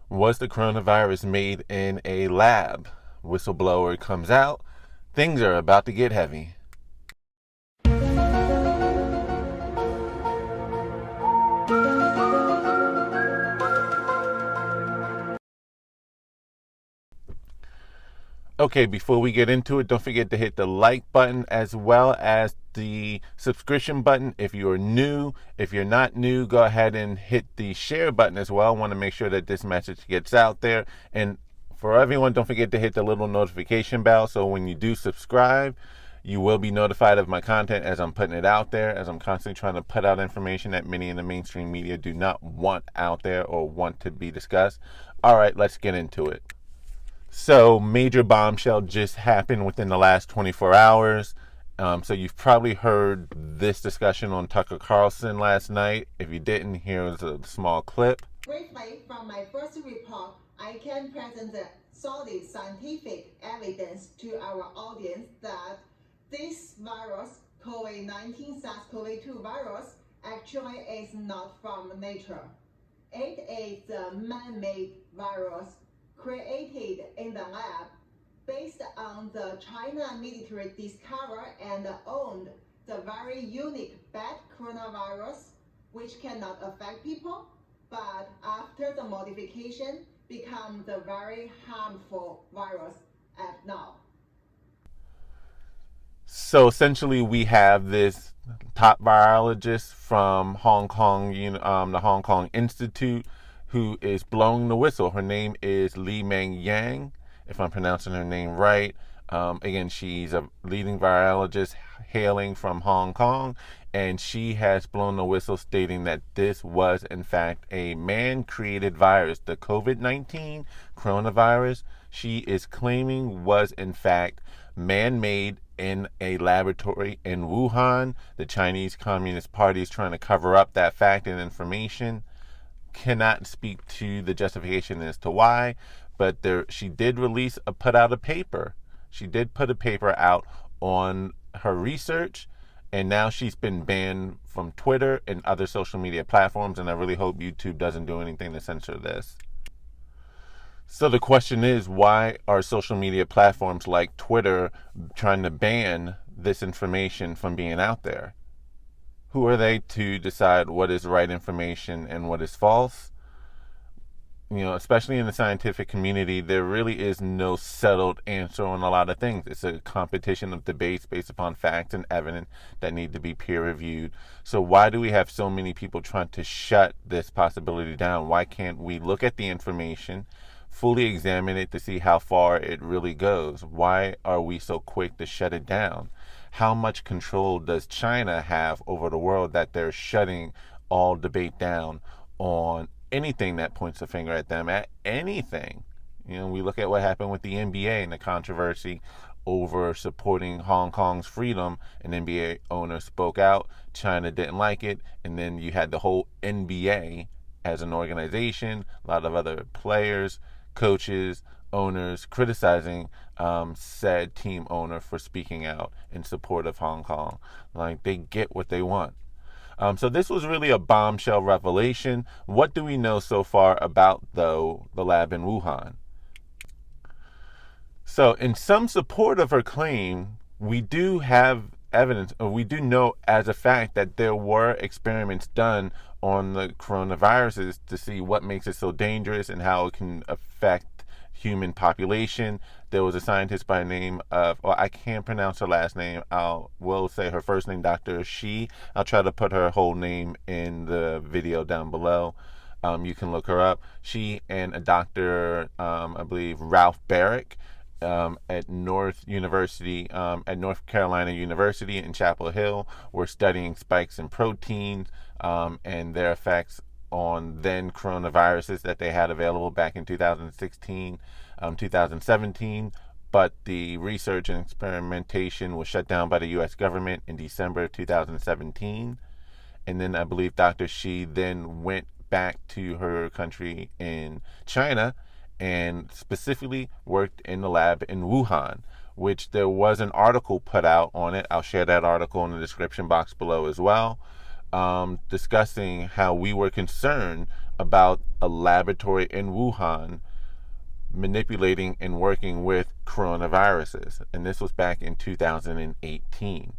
Was the coronavirus made in a lab? Whistleblower comes out. Things are about to get heavy. Okay, before we get into it, don't forget to hit the like button as well as the subscription button if you're new. If you're not new, go ahead and hit the share button as well. I want to make sure that this message gets out there. And for everyone, don't forget to hit the little notification bell so when you do subscribe, you will be notified of my content as I'm putting it out there, as I'm constantly trying to put out information that many in the mainstream media do not want out there or want to be discussed. All right, let's get into it. So, major bombshell just happened within the last 24 hours. So you've probably heard this discussion on Tucker Carlson last night. If you didn't, here's a small clip. Briefly, from my first report, I can present solid scientific evidence to our audience that this virus, COVID-19 SARS-CoV-2 virus, actually is not from nature. It is a man-made virus created in the lab based on the China military discovered and owned the very unique bat coronavirus, which cannot affect people, but after the modification become the very harmful virus at now. So essentially, we have this top virologist from Hong Kong, the Hong Kong Institute, who is blowing the whistle. Her name is Li Meng Yang, if I'm pronouncing her name right. Again, she's a leading virologist hailing from Hong Kong, and she has blown the whistle stating that this was, in fact, a man-created virus. The COVID-19 coronavirus, she is claiming, was, in fact, man-made in a laboratory in Wuhan. The Chinese Communist Party is trying to cover up that fact and information. Cannot speak to the justification as to why, but she did put out a paper. She did put a paper out on her research, and now she's been banned from Twitter and other social media platforms, and I really hope YouTube doesn't do anything to censor this. So the question is, why are social media platforms like Twitter trying to ban this information from being out there? Who are they to decide what is right information and what is false? Especially in the scientific community, there really is no settled answer on a lot of things. It's a competition of debates based upon facts and evidence that need to be peer reviewed. So why do we have so many people trying to shut this possibility down? Why can't we look at the information, fully examine it to see how far it really goes? Why are we so quick to shut it down? How much control does China have over the world that they're shutting all debate down on anything that points a finger at them, at anything? We look at what happened with the NBA and the controversy over supporting Hong Kong's freedom. An NBA owner spoke out. China didn't like it. And then you had the whole NBA as an organization, a lot of other players, coaches, owners criticizing said team owner for speaking out in support of Hong Kong. Like, they get what they want. So this was really a bombshell revelation. What do we know so far about, though, the lab in Wuhan? So in some support of her claim, we do have evidence, or we do know as a fact, that there were experiments done on the coronaviruses to see what makes it so dangerous and how it can affect human population. There was a scientist by the name of, I can't pronounce her last name. Will say her first name, Dr. Shi. I'll try to put her whole name in the video down below. You can look her up. She and a doctor, I believe Ralph Barrick, at North Carolina University in Chapel Hill, were studying spikes in proteins and their effects on then coronaviruses that they had available back in 2016, 2017. But the research and experimentation was shut down by the U.S. government in December of 2017. And then I believe Dr. Shi then went back to her country in China and specifically worked in the lab in Wuhan, which there was an article put out on it. I'll share that article in the description box below as well. discussing how we were concerned about a laboratory in Wuhan manipulating and working with coronaviruses. And this was back in 2018.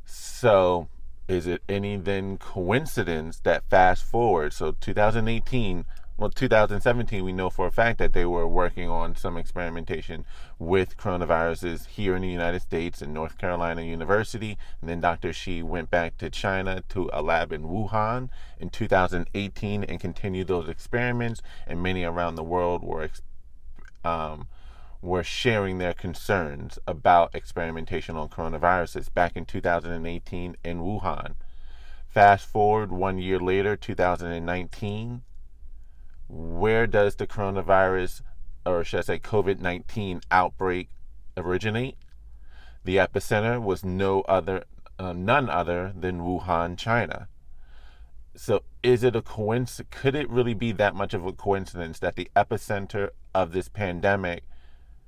So, is it any then coincidence that fast forward? So, 2018, well, 2017, we know for a fact that they were working on some experimentation with coronaviruses here in the United States in North Carolina University. And then Dr. Shi went back to China to a lab in Wuhan in 2018 and continued those experiments. And many around the world were sharing their concerns about experimentation on coronaviruses back in 2018 in Wuhan. Fast forward 1 year later, 2019, where does the coronavirus, or should I say COVID-19 outbreak originate? The epicenter was none other than Wuhan, China. So is it a coincidence? Could it really be that much of a coincidence that the epicenter of this pandemic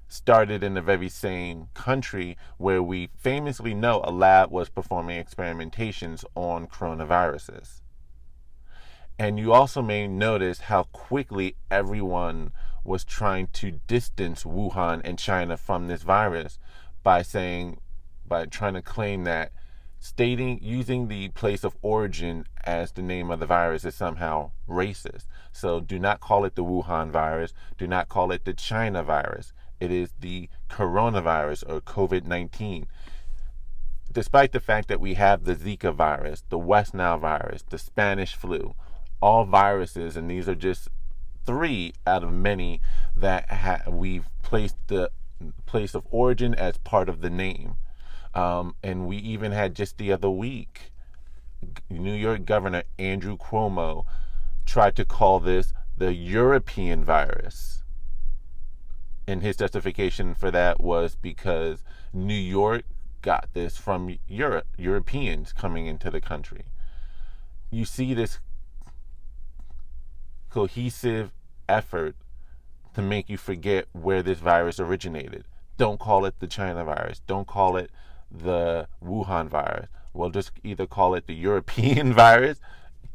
started in the very same country where we famously know a lab was performing experimentations on coronaviruses? And you also may notice how quickly everyone was trying to distance Wuhan and China from this virus by trying to claim that using the place of origin as the name of the virus is somehow racist. So do not call it the Wuhan virus. Do not call it the China virus. It is the coronavirus or COVID-19. Despite the fact that we have the Zika virus, the West Nile virus, the Spanish flu, all viruses, and these are just 3 out of many that we've placed the place of origin as part of the name. And we even had just the other week, New York Governor Andrew Cuomo tried to call this the European virus. And his justification for that was because New York got this from Europeans coming into the country. You see this cohesive effort to make you forget where this virus originated. Don't call it the China virus. Don't call it the Wuhan virus. Well, just either call it the European virus,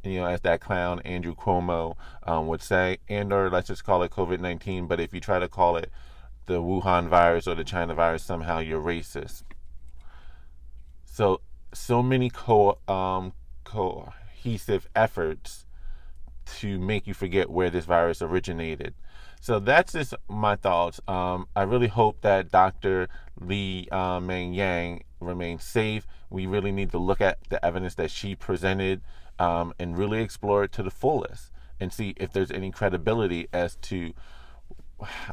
as that clown Andrew Cuomo would say, or let's just call it COVID-19. But if you try to call it the Wuhan virus or the China virus, somehow you're racist. So many cohesive efforts to make you forget where this virus originated. So that's just my thoughts. I really hope that Dr. Li Meng Yang remains safe. We really need to look at the evidence that she presented and really explore it to the fullest and see if there's any credibility as to,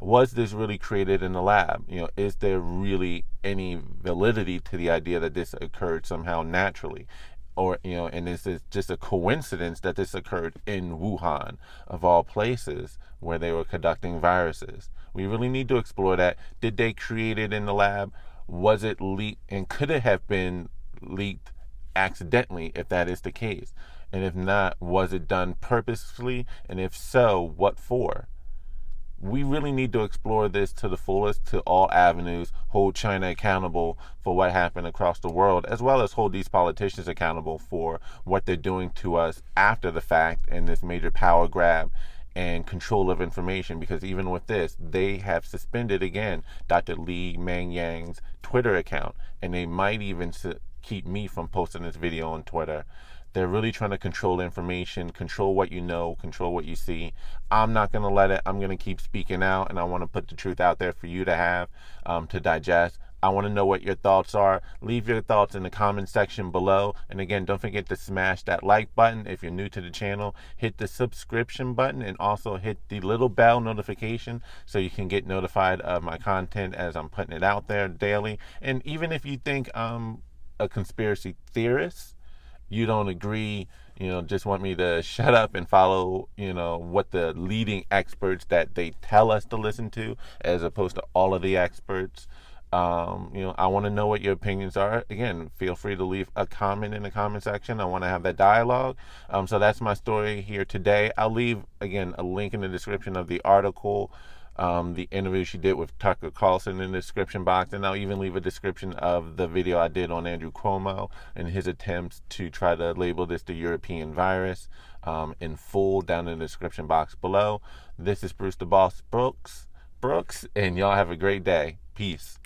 was this really created in the lab? Is there really any validity to the idea that this occurred somehow naturally? Or, and is it just a coincidence that this occurred in Wuhan, of all places, where they were conducting viruses? We really need to explore that. Did they create it in the lab? Was it leaked? And could it have been leaked accidentally, if that is the case? And if not, was it done purposefully? And if so, what for? We really need to explore this to the fullest, to all avenues, hold China accountable for what happened across the world, as well as hold these politicians accountable for what they're doing to us after the fact in this major power grab and control of information. Because even with this, they have suspended again Dr. Li Meng Yang's Twitter account, and they might even keep me from posting this video on Twitter. They're really trying to control information, control what you know, control what you see. I'm not going to let it. I'm going to keep speaking out, and I want to put the truth out there for you to have, to digest. I want to know what your thoughts are. Leave your thoughts in the comment section below. And again, don't forget to smash that like button if you're new to the channel. Hit the subscription button and also hit the little bell notification so you can get notified of my content as I'm putting it out there daily. And even if you think I'm a conspiracy theorist, you don't agree, just want me to shut up and follow, what the leading experts that they tell us to listen to, as opposed to all of the experts. I want to know what your opinions are. Again, feel free to leave a comment in the comment section. I want to have that dialogue. So that's my story here today. I'll leave, again, a link in the description of the article the interview she did with Tucker Carlson in the description box, and I'll even leave a description of the video I did on Andrew Cuomo and his attempts to try to label this the European virus in full down in the description box below. This is Bruce the Boss Brooks, and y'all have a great day. Peace.